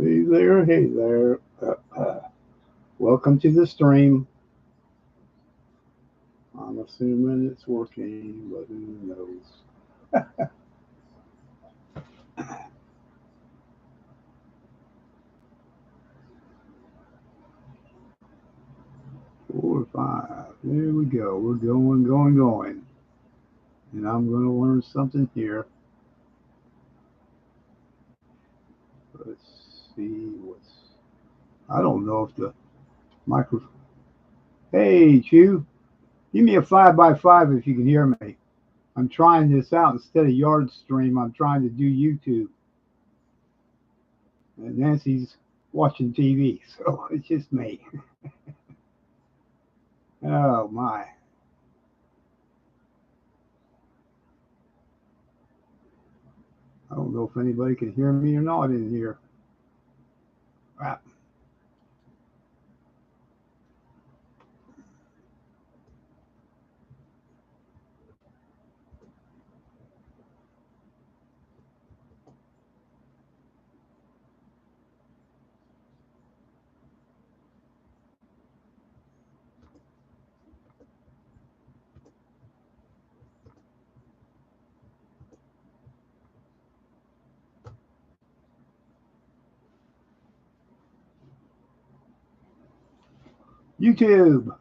Hey there, hey there. Welcome to the stream. I'm assuming it's working, but who knows? 4 or 5. There we go. We're going. And I'm going to learn something here. Let's see what's. I don't know if the microphone. Hey, Chew. Give me a 5x5 if you can hear me. I'm trying this out instead of Yard Stream. I'm trying to do YouTube. And Nancy's watching TV, so it's just me. Oh my. I don't know if anybody can hear me or not in here. Ah, YouTube.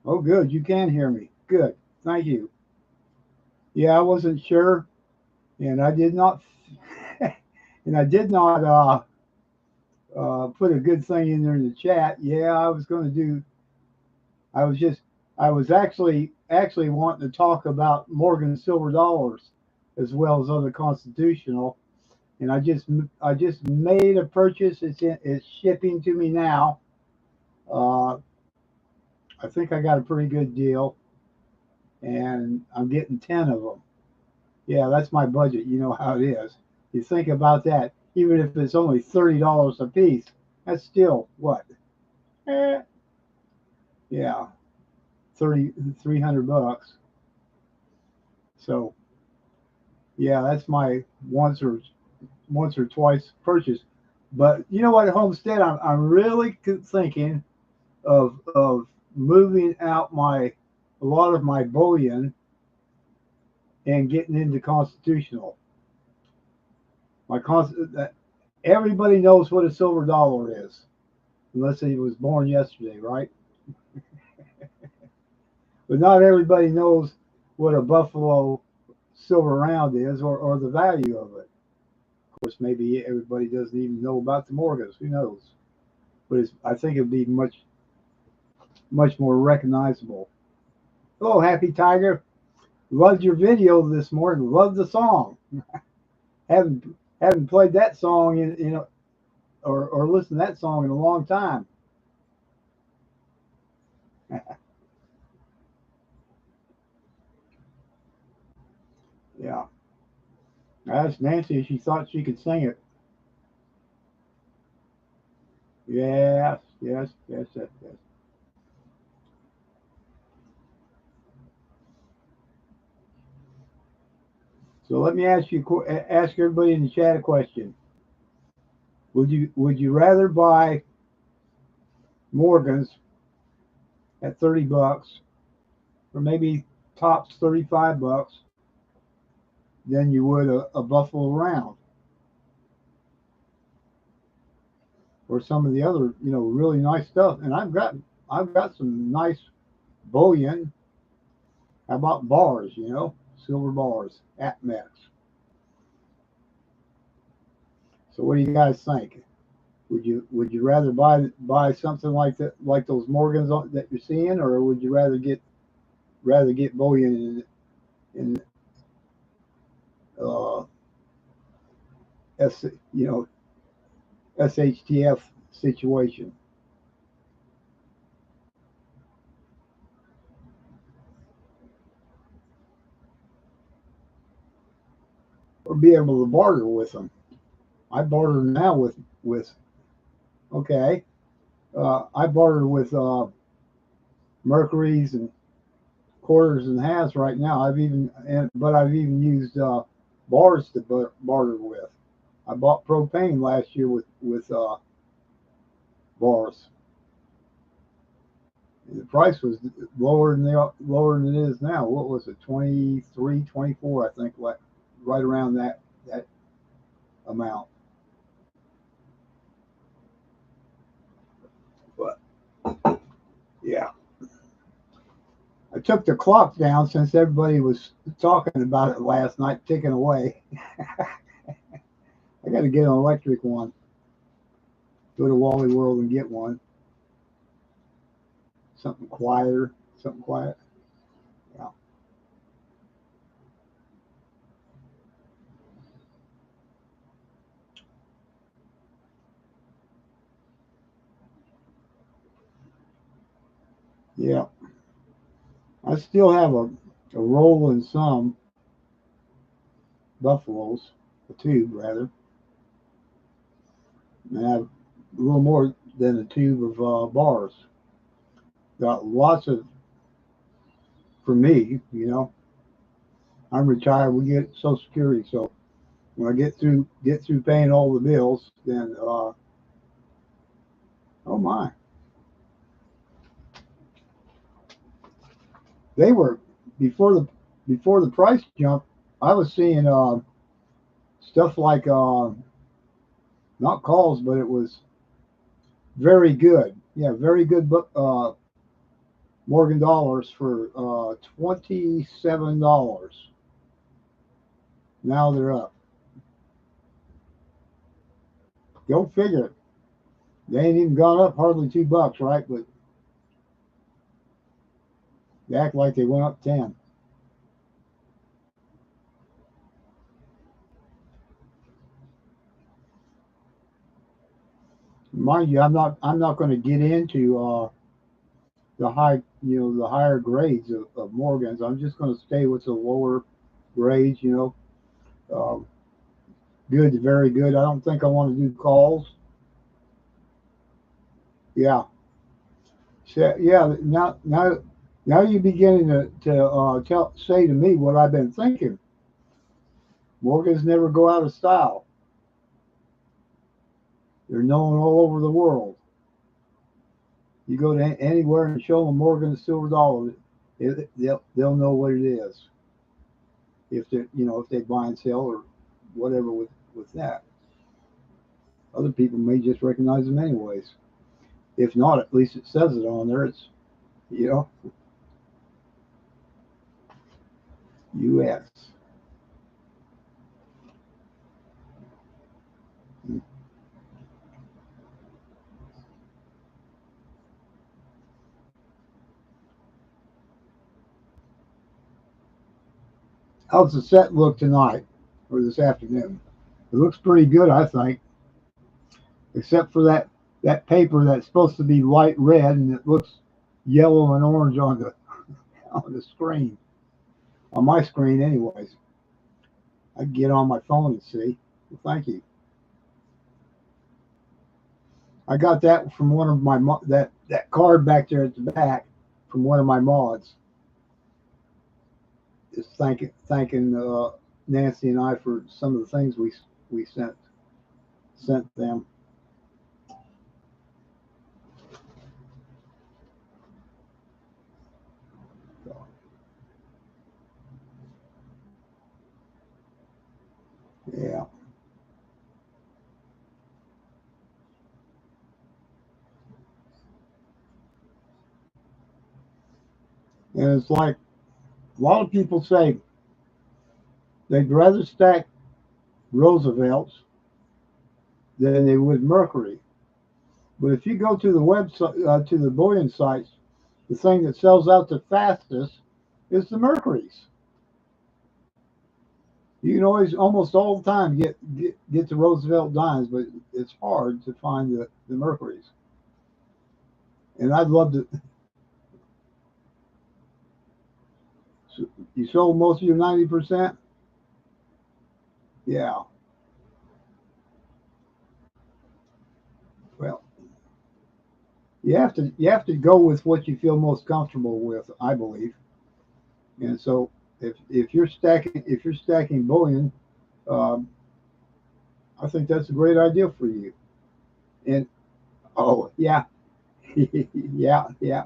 Oh, good. You can hear me. Good. Thank you. Yeah, I wasn't sure, and I did not, and I did not put a good thing in there in the chat. Yeah, I was going to do. I was just. I was actually wanting to talk about Morgan silver dollars as well as other constitutional, and I just made a purchase. It's shipping to me now. Uh, I think I got a pretty good deal, and I'm getting 10 of them. Yeah, that's my budget. You know how it is. You think about that, even if it's only $30 a piece, that's still what? Eh, yeah, 300 bucks. So yeah, that's my once or twice purchase. But you know what, Homestead, I'm really thinking of moving out a lot of my bullion and getting into constitutional. My everybody knows what a silver dollar is, unless he was born yesterday, right? But not everybody knows what a Buffalo silver round is or the value of it. Of course, maybe everybody doesn't even know about the Morgans. Who knows? But I think it'd be much more recognizable. Hello, Happy Tiger. Loved your video this morning. Loved the song. Haven't played that song or listened to that song in a long time. Yeah. I asked Nancy if she thought she could sing it. Yes, yes, yes, yes, yes. So let me ask everybody in the chat a question. Would you rather buy Morgans at 30 bucks or maybe tops 35 bucks than you would a Buffalo round or some of the other really nice stuff? And I've got some nice bullion. How about bars? Silver bars at Mex. So what do you guys think? Would you rather buy something like that, like those Morgans that you're seeing, or would you rather get bullion in uh, S you know SHTF situation? be able to barter with them. I barter now with okay. I barter with mercuries and quarters and halves right now. But I've even used bars to barter with. I bought propane last year with bars. The price was lower than it is now. What was it? 23, 24, I think, like right around that amount. But yeah, I took the clock down since everybody was talking about it last night, ticking away. I got to get an electric one. Go to Wally World and get one. Something quieter. Something quiet. Yeah. Yeah. I still have a roll in some buffaloes, a tube rather, and I have a little more than a tube of bars. Got lots of, for me, I'm retired. We get Social Security, so when I get through paying all the bills, then oh my, they were before the price jump. I was seeing stuff like not calls, but it was very good. Yeah, very good book. Morgan dollars for $27. Now they're up. Go figure. They ain't even gone up hardly $2, right? But they act like they went up 10. Mind you, I'm not going to get into the higher grades of Morgans. I'm just going to stay with the lower grades. Um, good to very good. I don't think I want to do calls. Yeah, so, yeah. Now you're beginning to say to me what I've been thinking. Morgans never go out of style. They're known all over the world. You go to anywhere and show them Morgan silver dollar, they'll know what it is. If they buy and sell or whatever with that. Other people may just recognize them anyways. If not, at least it says it on there. It's you know U.S. How's the set look tonight or this afternoon? It looks pretty good, I think, except for that paper that's supposed to be light red and it looks yellow and orange on the on the screen. On my screen, anyways. I can get on my phone and see. Well, thank you. I got that from one of my that card back there at the back from one of my mods. Is thanking Nancy and I for some of the things we sent them. So, yeah, and it's like a lot of people say they'd rather stack Roosevelts than they would Mercury. But if you go to the website to the bullion sites, the thing that sells out the fastest is the Mercuries. You can always, almost all the time, get the Roosevelt dimes, but it's hard to find the Mercuries. And I'd love to. You sold most of your 90%. Yeah. Well, you have to go with what you feel most comfortable with, I believe. And so if you're stacking bullion, um, I think that's a great idea for you. And oh yeah, yeah, yeah.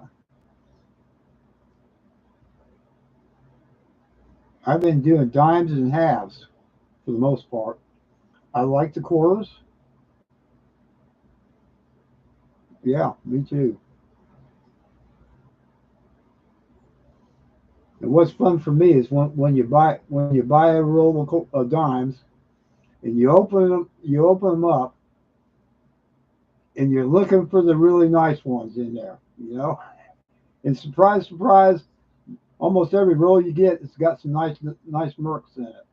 I've been doing dimes and halves for the most part. I like the quarters. Yeah, me too. And what's fun for me is when you buy a roll of dimes and you open them up and you're looking for the really nice ones in there, And surprise, surprise, almost every roll you get, it's got some nice mercs in it,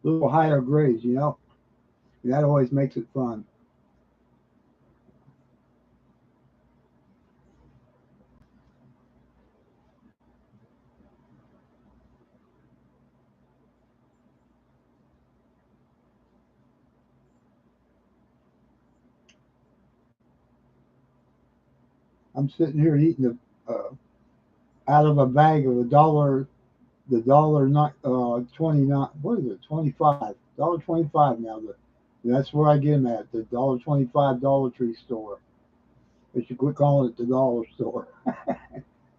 a little higher grades. And that always makes it fun. I'm sitting here eating out of a bag of a dollar, the dollar not 29. What is it? 25. $1.25 now. That's where I get them at, the $1.25 Dollar Tree store. They should quit calling it the dollar store.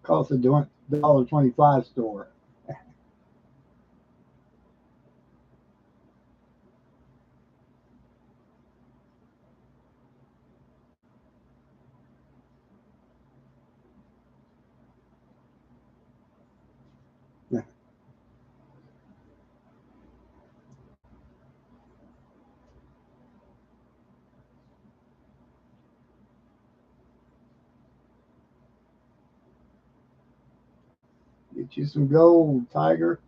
Call it the $1.25 store. Get you some gold, Tiger.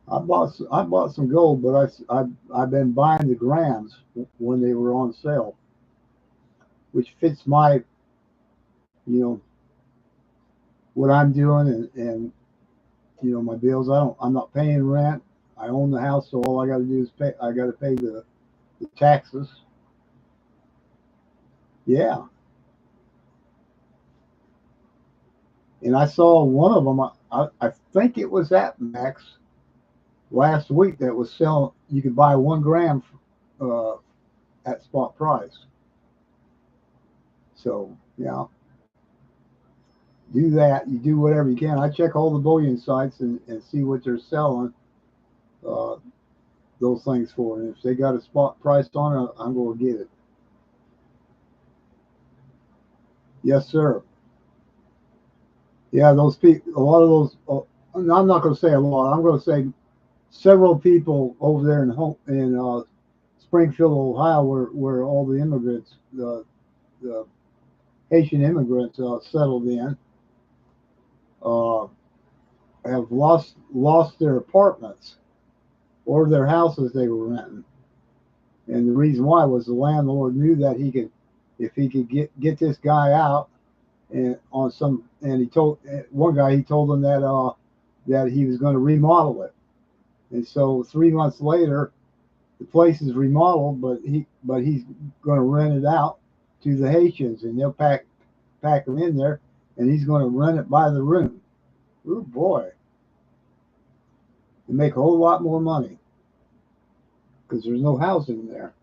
I bought some gold, but I've been buying the grams when they were on sale, which fits you know what I'm doing and my bills. I'm not paying rent. I own the house, so all I got to do is pay. I got to pay the taxes. Yeah, and I saw one of them. I think it was at Max last week that was selling. You could buy 1 gram uh, at spot price. So yeah, do that. You do whatever you can. I check all the bullion sites and see what they're selling uh, those things for. And if they got a spot price on it, I'm going to get it. Yes, sir. Yeah, those people. A lot of those. I'm not going to say a lot. I'm going to say several people over there in Springfield, Ohio, where all the immigrants, the Haitian immigrants, settled in, uh, have lost their apartments or their houses they were renting. And the reason why was the landlord knew that if he could get this guy out and he told one guy, he told him that he was going to remodel it. And so 3 months later, the place is remodeled, but he's going to rent it out to the Haitians, and they'll pack them in there, and he's going to rent it by the room. Oh boy, they make a whole lot more money because there's no housing there.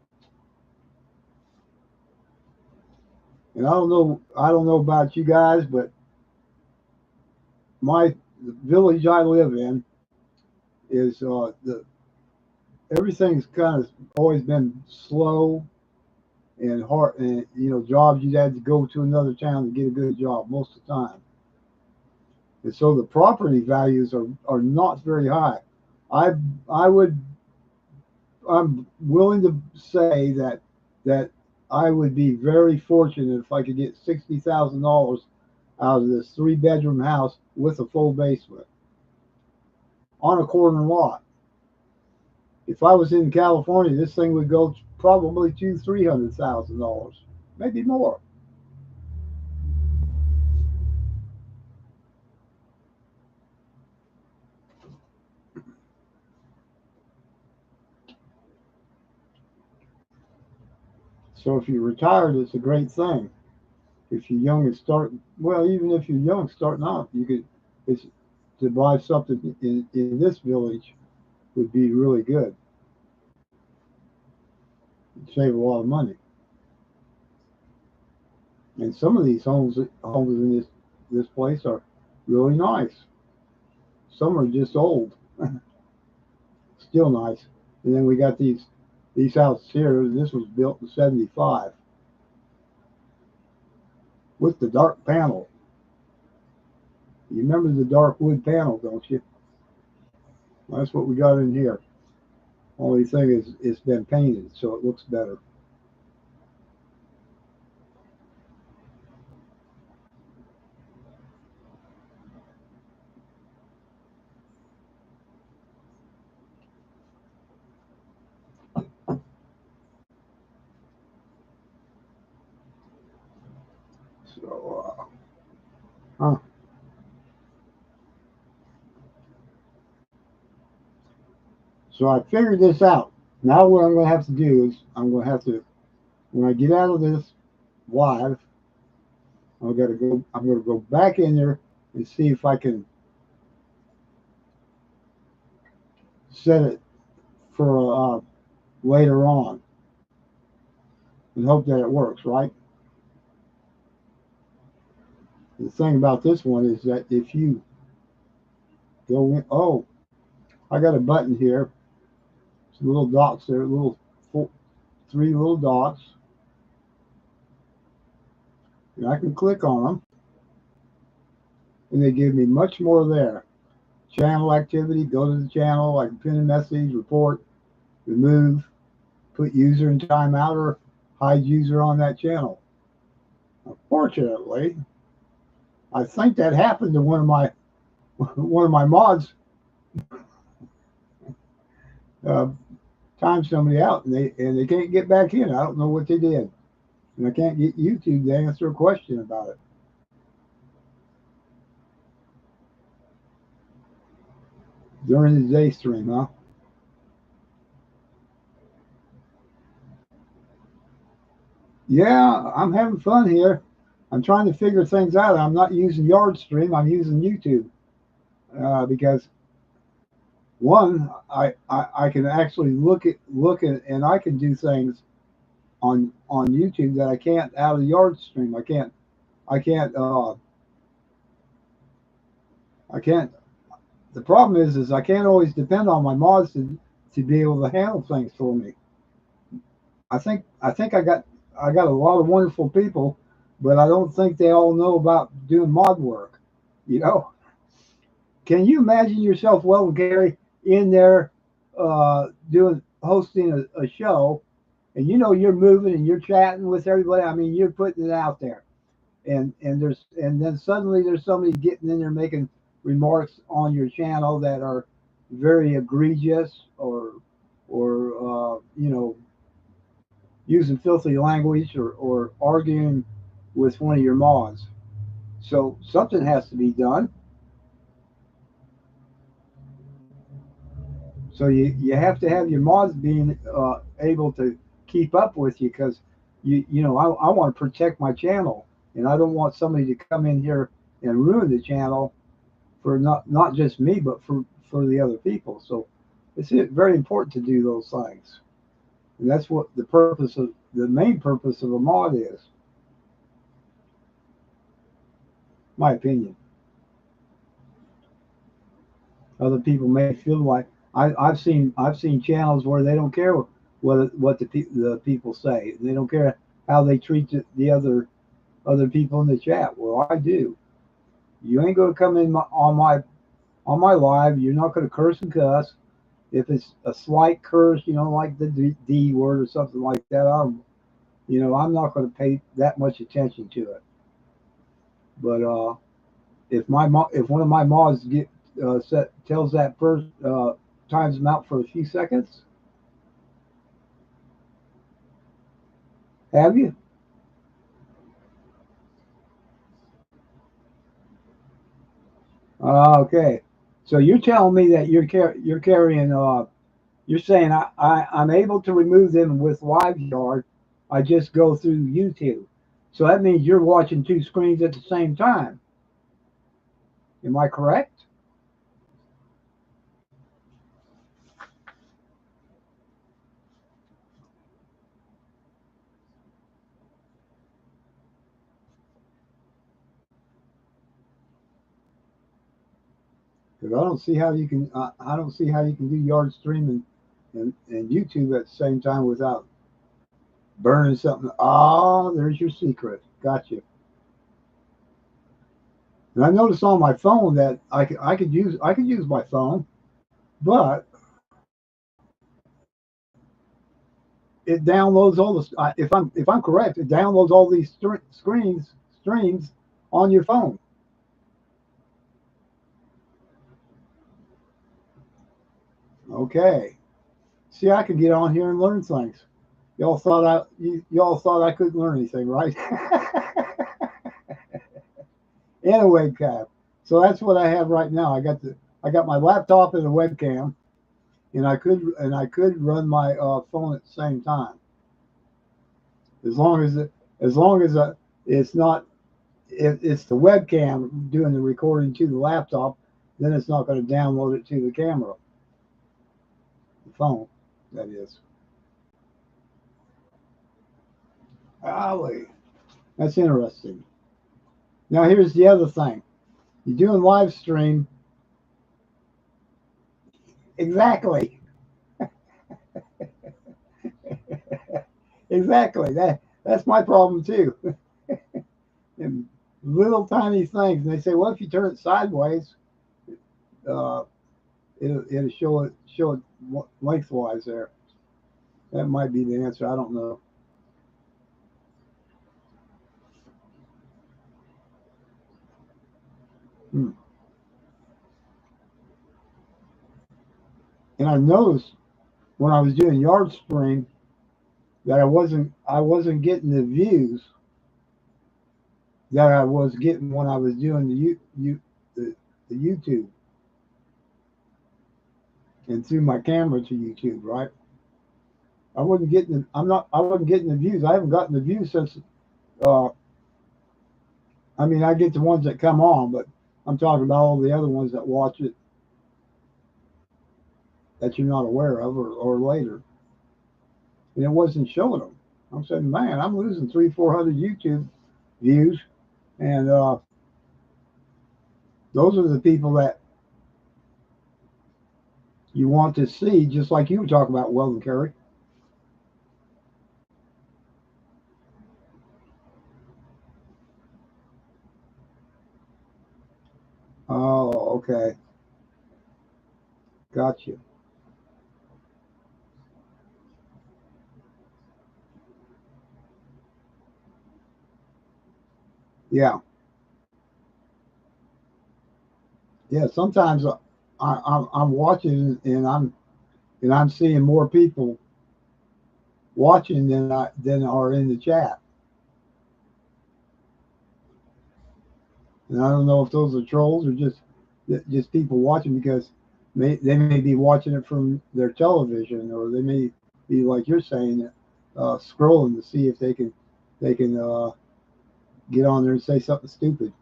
And I don't know about you guys, but the village I live in is the everything's kind of always been slow and hard, and jobs you'd have to go to another town to get a good job most of the time. And so the property values are not very high. I I would I'm willing to say that I would be very fortunate if I could get $60,000 out of this 3-bedroom house with a full basement on a corner lot. If I was in California, this thing would go probably $200,000-300,000, maybe more. So if you're retired, it's a great thing. If you're young and even if you're young starting out, you could, it's, to buy something in this village would be really good. It'd save a lot of money. And some of these homes in this place are really nice. Some are just old, still nice. And then we got these houses here. This was built in '75 with the dark panel. You remember the dark wood panel, don't you? That's what we got in here. Only thing is, it's been painted, so it looks better. So, huh. So I figured this out. Now what I'm going to have to do is I'm going to have to, when I get out of this live, I'm going to go back in there and see if I can set it for later on and hope that it works, right? The thing about this one is that if you go in, oh, I got a button here. Some little dots there, three little dots, and I can click on them, and they give me much more there. Channel activity, go to the channel, I can pin a message, report, remove, put user in timeout, or hide user on that channel. Unfortunately, I think that happened to one of my mods. Uh, Timed somebody out, and they can't get back in. I don't know what they did, and I can't get YouTube to answer a question about it. During the day stream, huh? Yeah, I'm having fun here. I'm trying to figure things out. I'm not using Yardstream. I'm using YouTube because one, I can actually look at and I can do things on YouTube that I can't out of Yardstream. I can't I can't. The problem is I can't always depend on my mods to be able to handle things for me. I think I got a lot of wonderful people, but I don't think they all know about doing mod work. You know, can you imagine yourself, well, Gary, in there doing hosting a show, and you're moving and you're chatting with everybody. I mean, you're putting it out there, and then suddenly there's somebody getting in there making remarks on your channel that are very egregious or using filthy language or arguing with one of your mods. So something has to be done. So you have to have your mods being able to keep up with you because I want to protect my channel and I don't want somebody to come in here and ruin the channel for not just me but for the other people. So it's very important to do those things, and that's what the main purpose of a mod is, my opinion. Other people may feel like I've seen channels where they don't care what the people say. They don't care how they treat the other people in the chat. Well, I do. You ain't gonna come in on my live. You're not gonna curse and cuss. If it's a slight curse, like the D word or something like that, I'm not gonna pay that much attention to it. But if one of my mods tells that first times them out for a few seconds, have you? Okay. So you're telling me that you're carrying you're saying I'm able to remove them with LiveYard. I just go through YouTube. So that means you're watching two screens at the same time. Am I correct? Because I don't see how you can I don't see how you can do yard streaming and YouTube at the same time without burning something. Ah, there's your secret. Gotcha. And I noticed on my phone that I could use my phone, but it downloads all the if I'm correct, it downloads all these streams on your phone. Okay. See, I could get on here and learn things. Y'all thought I couldn't learn anything, right? And a webcam. So that's what I have right now. I got my laptop and a webcam, and I could run my phone at the same time as long as it's not if it's the webcam doing the recording to the laptop, then it's not going to download it to the camera, the phone, that is. Golly, that's interesting. Now here's the other thing. You're doing live stream. Exactly. Exactly. That's my problem too. And little tiny things. And they say, well, if you turn it sideways, uh, it'll show it lengthwise there. That might be the answer. I don't know. Hmm. And I noticed when I was doing yard stream that I wasn't getting the views that I was getting when I was doing the YouTube and through my camera to YouTube, right? I wasn't getting the views. I haven't gotten the views since uh I mean I get the ones that come on, but I'm talking about all the other ones that watch it that you're not aware of or later. And it wasn't showing them. I'm saying, man, I'm losing 400 YouTube views, and those are the people that you want to see, just like you were talking about, Weldon Curry. Oh, okay, got you. Yeah, yeah. Sometimes I'm watching and I'm seeing more people watching than are in the chat, and I don't know if those are trolls or just people watching because they may be watching it from their television, or they may be like you're saying, scrolling to see if they can get on there and say something stupid.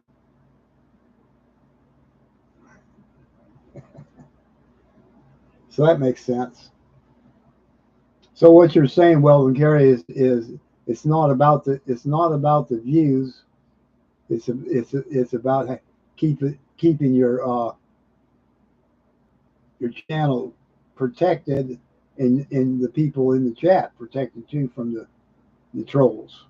So that makes sense. So what you're saying, Weldon Gary, is it's not about the views. It's about keeping your channel protected and the people in the chat protected too from the trolls.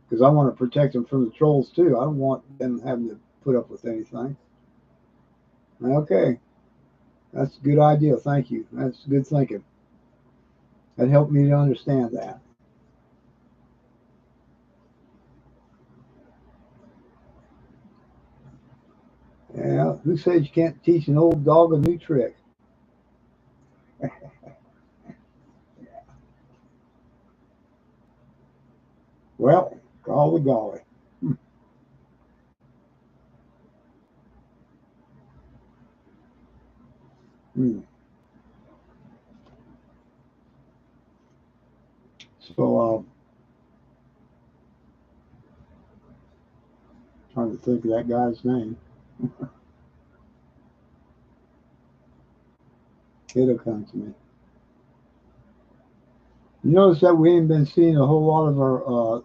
Because I want to protect them from the trolls too. I don't want them having to put up with anything. Okay, that's a good idea. Thank you. That's good thinking. That helped me to understand that. Who says you can't teach an old dog a new trick? Well, golly golly. Hmm. So, trying to think of that guy's name. It'll come to me. You notice that we ain't been seeing a whole lot of our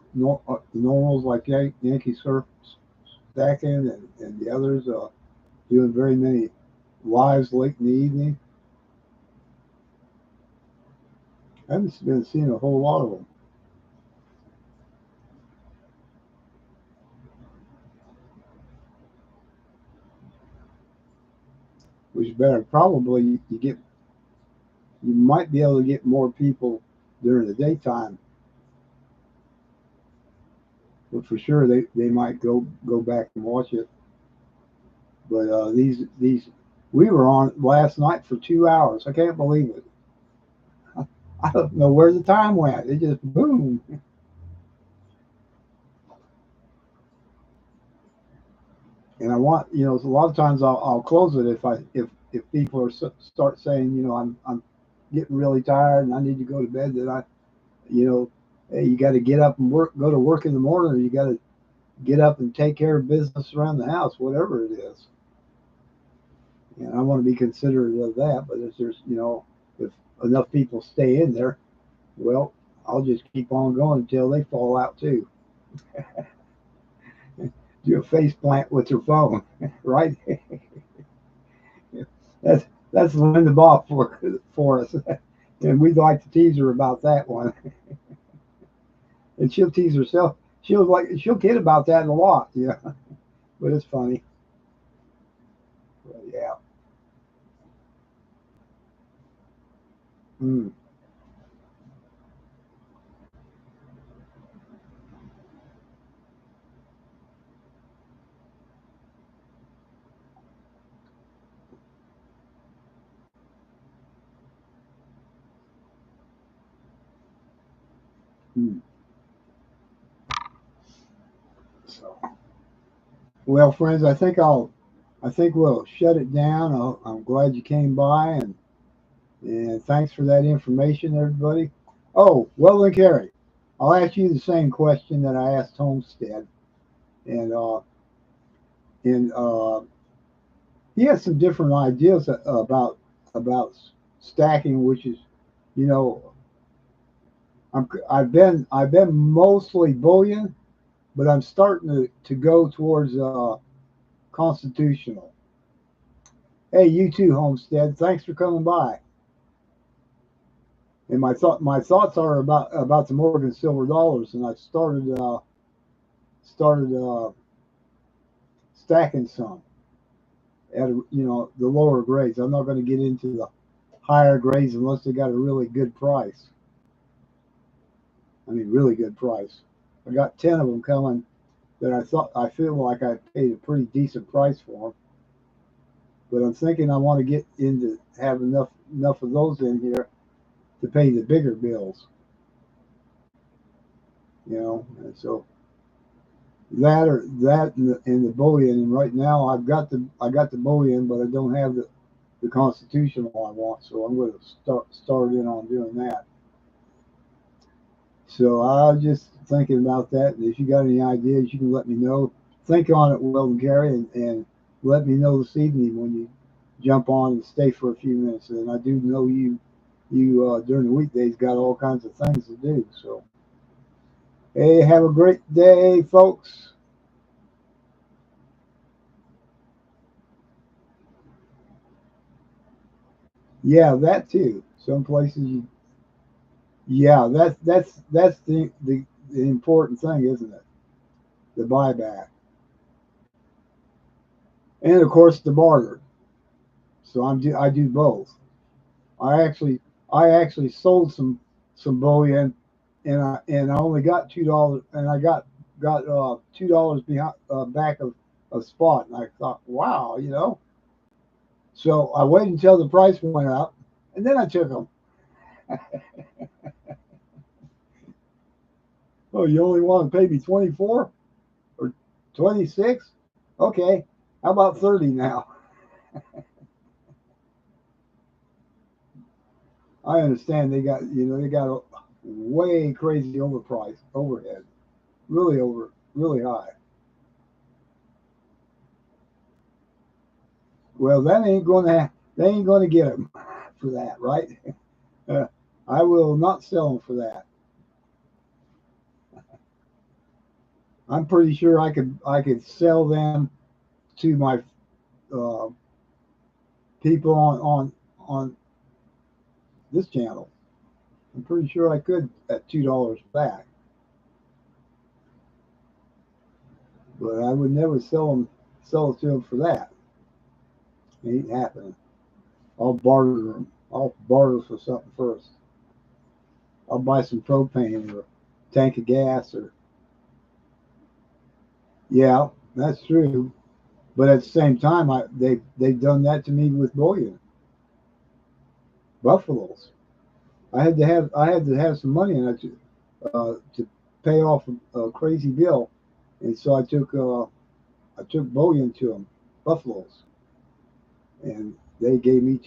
normals like Yankee Surf stacking and the others doing very many lives late in the evening. I haven't been seeing a whole lot of them. Which is better. Probably you might be able to get more people during the daytime, but for sure they might go back and watch it. But these we were on last night for 2 hours. I can't believe it. I don't know where the time went. It just boom. And I want a lot of times I'll close it if people start saying I'm getting really tired and I need to go to bed. That you know hey, you got to get up and go to work in the morning, or you got to get up and take care of business around the house, whatever it is. And I want to be considerate of that. But if there's if enough people stay in there, well, I'll just keep on going until they fall out too. Do a face plant with your phone, right? that's that's Linda Boff for us, and we'd like to tease her about that one. And she'll tease herself. She'll kid about that a lot, yeah. But it's funny. But yeah. Mm, mm. So, well, friends, I think we'll shut it down. I'm glad you came by, and thanks for that information, everybody. Oh, well, then, Carrie, I'll ask you the same question that I asked Homestead, and he has some different ideas about stacking, which is, you know, I've been mostly bullion, but I'm starting to go towards constitutional. Hey, you too, Homestead. Thanks for coming by. And my thoughts are about the Morgan silver dollars, and I've started stacking some at the lower grades. I'm not going to get into the higher grades unless they got a really good price. I mean, really good price. I got 10 of them coming that I feel like I paid a pretty decent price for them. But I'm thinking I want to get into have enough of those in here to pay the bigger bills. And so that and the bullion. And right now I got the bullion, but I don't have the constitutional I want. So I'm going to start in on doing that. So I was just thinking about that. And if you got any ideas, you can let me know. Think on it, Will and Gary, and let me know this evening when you jump on and stay for a few minutes. And I do know you during the weekdays got all kinds of things to do. So hey, have a great day, folks. Yeah, that too. Some places yeah, that's the important thing, isn't it? The buyback, and of course the barter. So I do both. I actually I actually sold some bullion, and I only got $2, and I got $2 behind back of spot, and I thought, wow, So I waited until the price went up, and then I took them. Oh, you only want to pay me 24 or 26? Okay, how about 30 now? I understand they got a way crazy overhead, really high. Well, they ain't going to get them for that, right? Uh, I will not sell them for that. I'm pretty sure I could sell them to my uh, people on this channel. I'm pretty sure I could at $2 back, but I would never sell it to them for that. It ain't happening. I'll barter them. I'll barter for something first. I'll buy some propane or a tank of gas or yeah, that's true. But at the same time, they've done that to me with bullion buffaloes. I had to have some money in it to pay off a crazy bill, and so I took bullion to them, buffaloes, and they gave me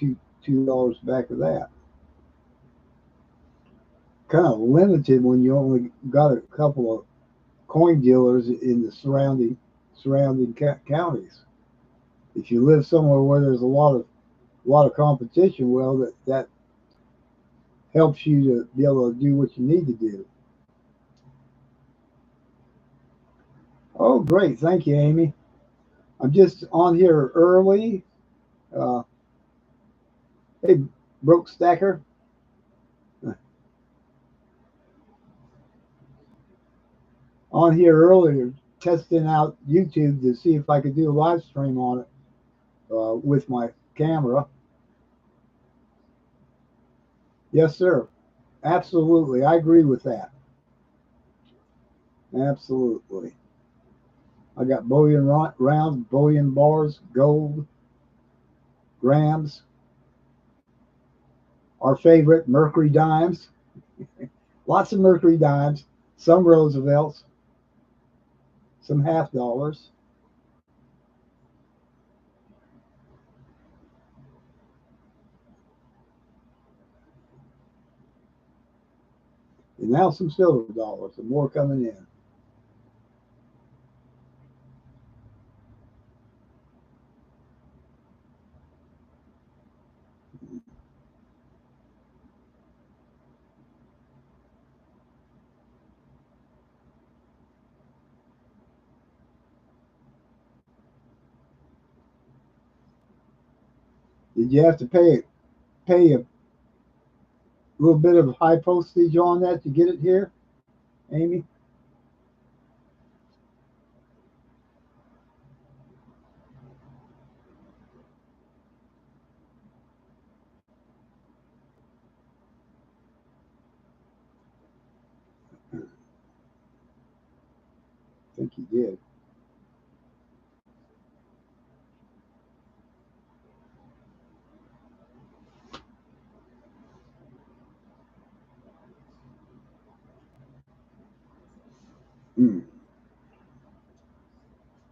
$2 back of that. Kind of limited when you only got a couple of coin dealers in the surrounding counties. If you live somewhere where there's a lot of competition, well, that helps you to be able to do what you need to do. Oh, great. Thank you, Amy. I'm just on here early. Uh, hey, Broke Stacker. On here earlier, testing out YouTube to see if I could do a live stream on it with my camera. Yes, sir. Absolutely. I agree with that. Absolutely. I got bullion rounds, bullion bars, gold, grams, our favorite, Mercury dimes. Lots of Mercury dimes, some Roosevelts, some half dollars. And now some silver dollars, and more coming in. Did you have to pay a little bit of high postage on that to get it here, Amy? I think you did. Mm.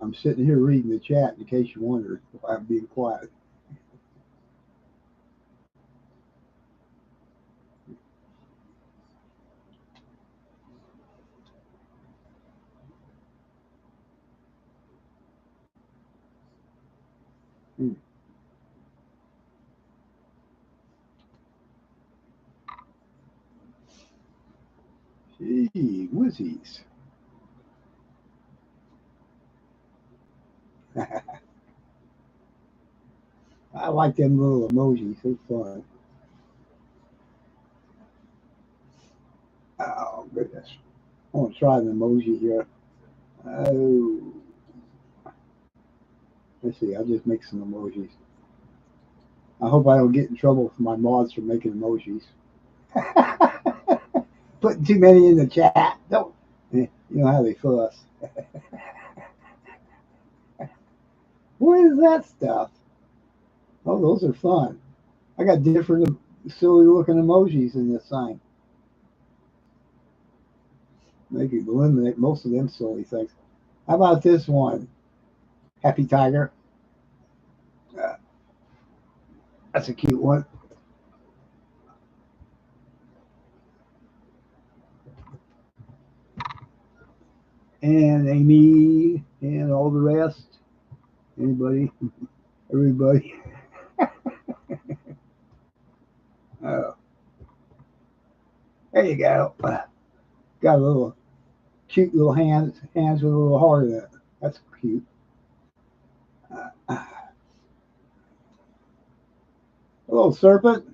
I'm sitting here reading the chat in case you wondered if I'm being quiet. Mm. Gee whizzies. I like them little emojis. They're fun. Oh, goodness. I want to try an emoji here. Oh, let's see. I'll just make some emojis. I hope I don't get in trouble for my mods for making emojis. Putting too many in the chat. Don't. You know how they fuss. What is that stuff? Oh, those are fun. I got different silly looking emojis in this thing. They could eliminate most of them silly things. How about this one? Happy Tiger. Uh, that's a cute one. And Amy and all the rest. Anybody? Everybody. Uh, there you go. Got a little cute little hands with a little heart in it. That's cute. Hello, serpent.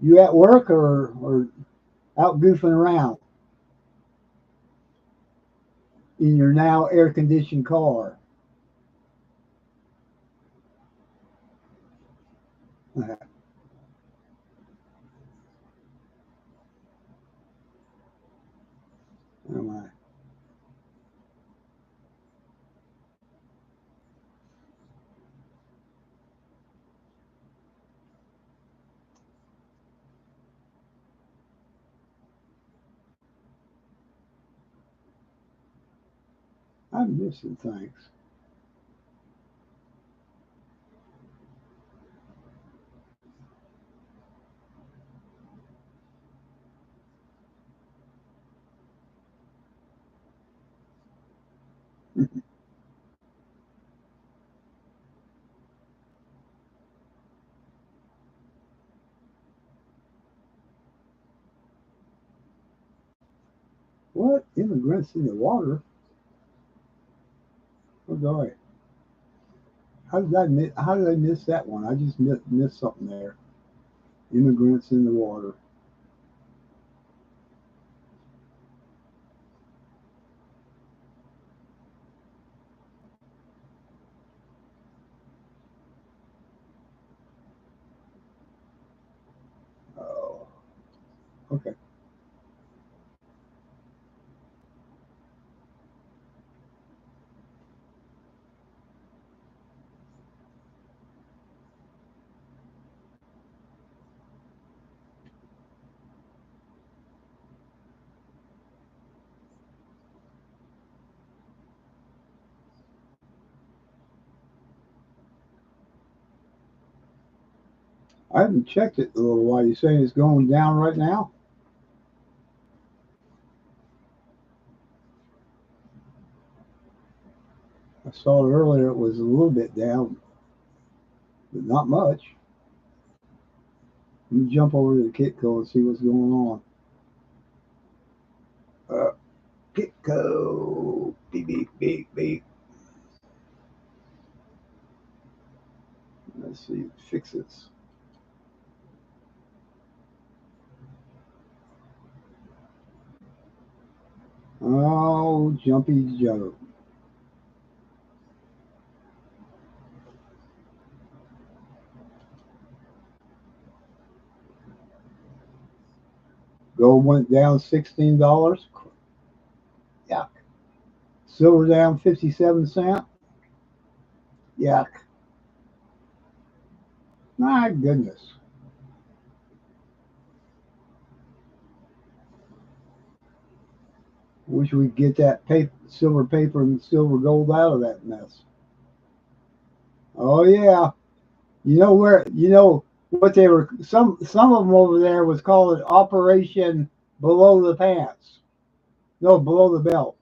You at work or out goofing around in your now air conditioned car? Oh, I'm missing things. What? Immigrants in the water? Oh, golly. How did I miss that one? I just missed something there. Immigrants in the water. Oh, okay. I haven't checked it in a little while. You saying it's going down right now? I saw it earlier. It was a little bit down, but not much. Let me jump over to the Kitco and see what's going on. Uh, Kitco. Beep, beep, beep, beep. Let's see. Fix this. Oh, Jumpy Joe. Gold went down $16. Yeah. Silver down 57 cents. Yeah. My goodness. Wish we'd get that silver paper and silver gold out of that mess. Oh yeah. You know where? You know what they were? Some of them over there was called Operation Below the Pants. No, below the belt.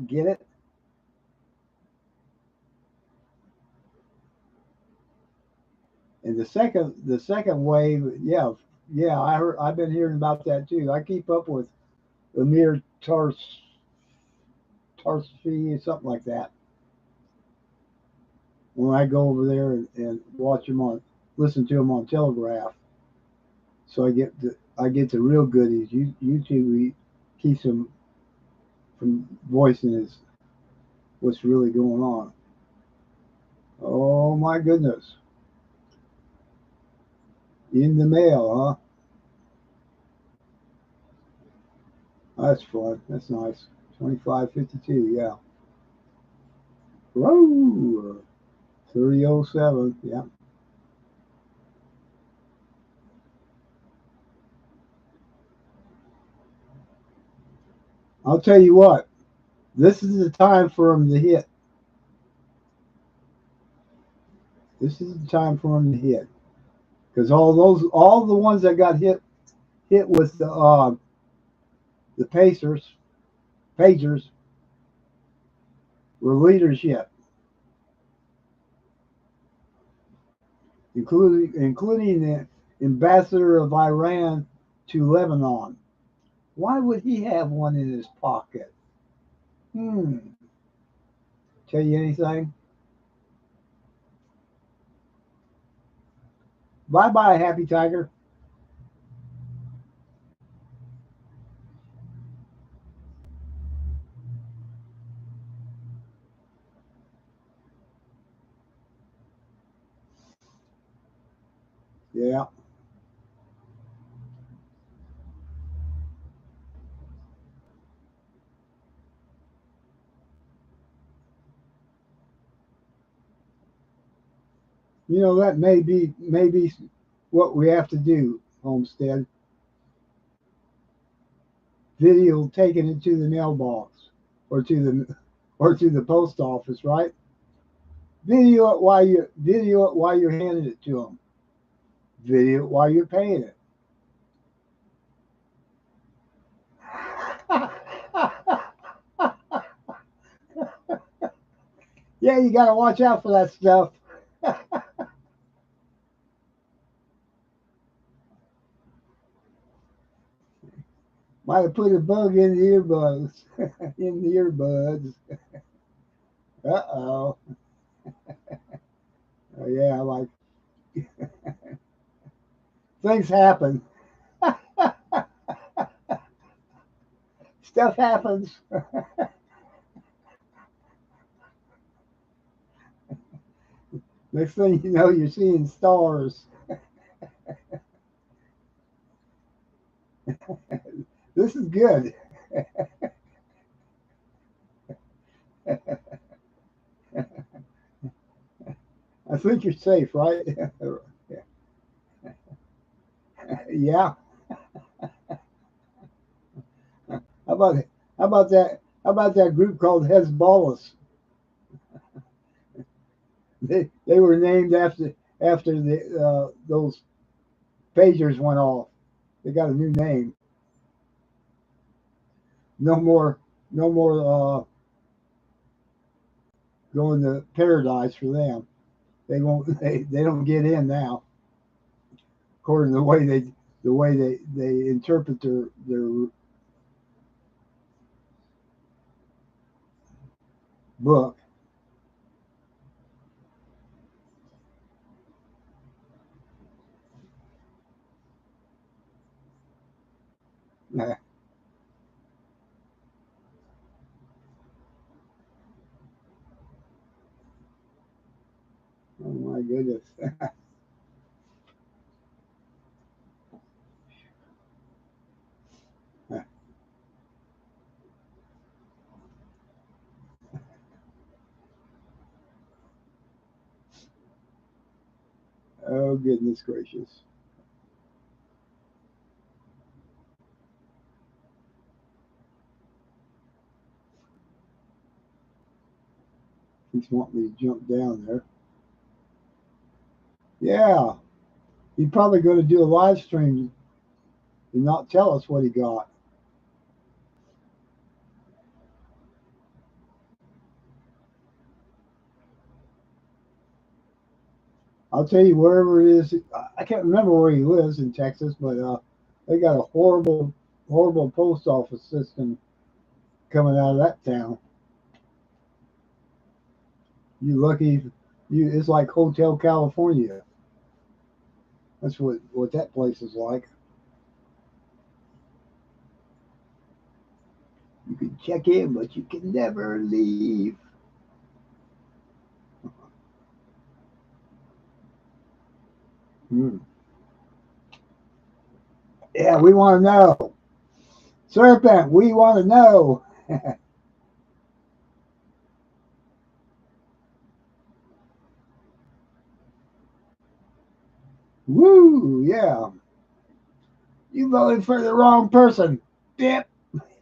Get it? And the second wave, yeah, yeah. I've been hearing about that too. I keep up with Amir Tarsfi, something like that. When I go over there and watch him on, listen to him on Telegraph, so I get the real goodies. YouTube keeps him from voicing what's really going on. Oh my goodness, in the mail, huh? That's fun. That's nice. 25.52. Yeah. Whoa. 307. Yeah. I'll tell you what. This is the time for him to hit. This is the time for him to hit because all the ones that got hit with the pagers were leadership, including the ambassador of Iran to Lebanon. Why would he have one in his pocket? Hmm. Tell you anything? Bye bye, Happy Tiger. Yeah. You know that may be what we have to do, Homestead. Video taking it to the mailbox or to the post office, right? Video it while you're handing it to them. Video it while you're paying it. Yeah, you got to watch out for that stuff. Might have put a bug in the earbuds. In the earbuds. Uh-oh. Oh yeah, like things happen. Stuff happens. Next thing you know, you're seeing stars. This is good. I think you're safe, right? Yeah. How about how about that? How about that group called Hezbollah? They were named after the those pagers went off. They got a new name. No more, no more going to paradise for them. They won't. They don't get in now, according to the way they interpret their book. Oh my goodness. Oh goodness gracious. He's wanting me to jump down there. Yeah, he's probably going to do a live stream and not tell us what he got. I'll tell you wherever it is. I can't remember where he lives in Texas, but they got a horrible post office system coming out of that town. You lucky, you it's like Hotel California. That's what that place is like. You can check in, but you can never leave. Hmm. Yeah, we want to know. Serpent, we want to know. Woo, yeah. You voted for the wrong person. Bip.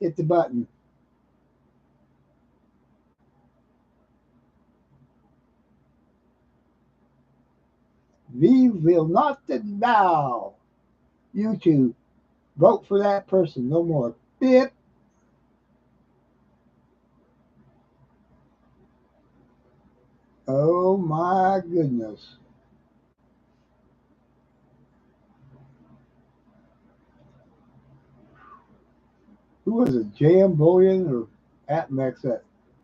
Hit the button. We will not allow you to vote for that person no more. Bip. Oh my goodness. Who was it? JM Bullion or Atmex that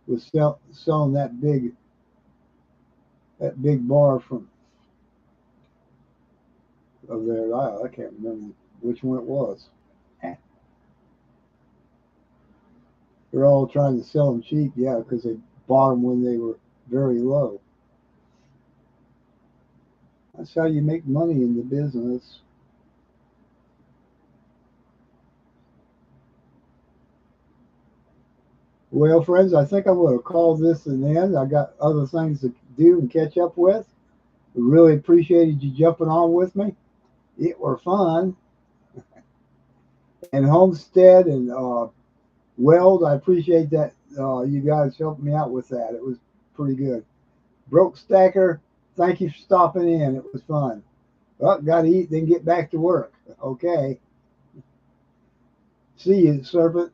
was selling that big bar from of there? I can't remember which one it was. They're all trying to sell them cheap, yeah, because they bought them when they were very low. That's how you make money in the business. Well, friends, I think I'm going to call this an end. I got other things to do and catch up with. Really appreciated you jumping on with me. It were fun. And Homestead and Weld, I appreciate that you guys helped me out with that. It was pretty good. Broke Stacker, thank you for stopping in. It was fun. Well, got to eat, then get back to work. Okay. See you, Serpent.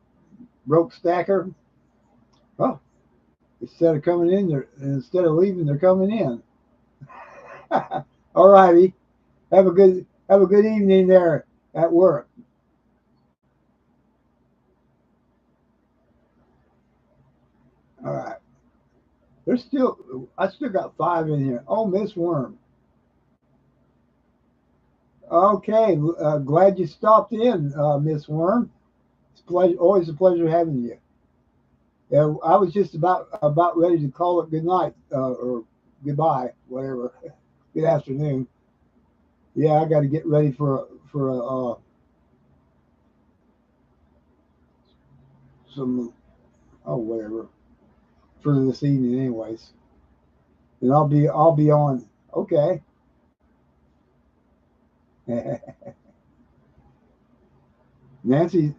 Broke Stacker. Oh, instead of coming in, instead of leaving, they're coming in. All righty. Have a good evening there at work. All right. I still got 5 in here. Oh, Miss Worm. Okay. Glad you stopped in, Miss Worm. It's always a pleasure having you. Yeah, I was just about ready to call it good night or goodbye, whatever. Good afternoon. Yeah, I got to get ready for some whatever for this evening, anyways. And I'll be on. Okay. Nancy's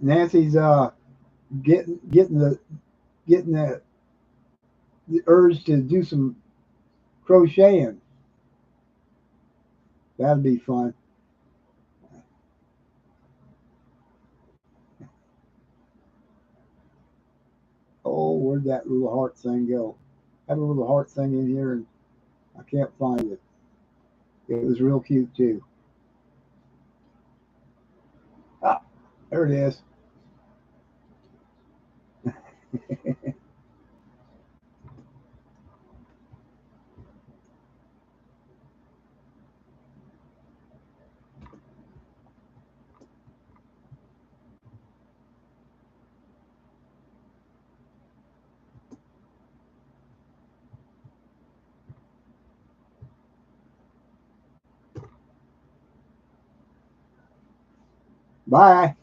getting the urge to do some crocheting. That'd be fun. Oh, where'd that little heart thing go? I had a little heart thing in here and I can't find it. It was real cute too. Ah, there it is. Bye.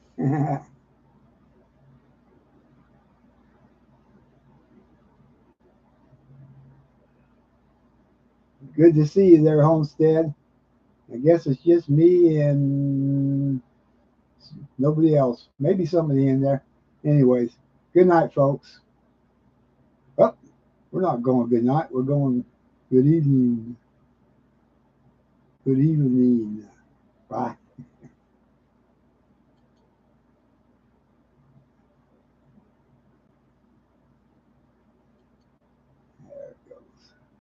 Good to see you there, Homestead. I guess it's just me and nobody else. Maybe somebody in there. Anyways, good night, folks. Oh, we're not going good night. We're going good evening. Good evening. Bye.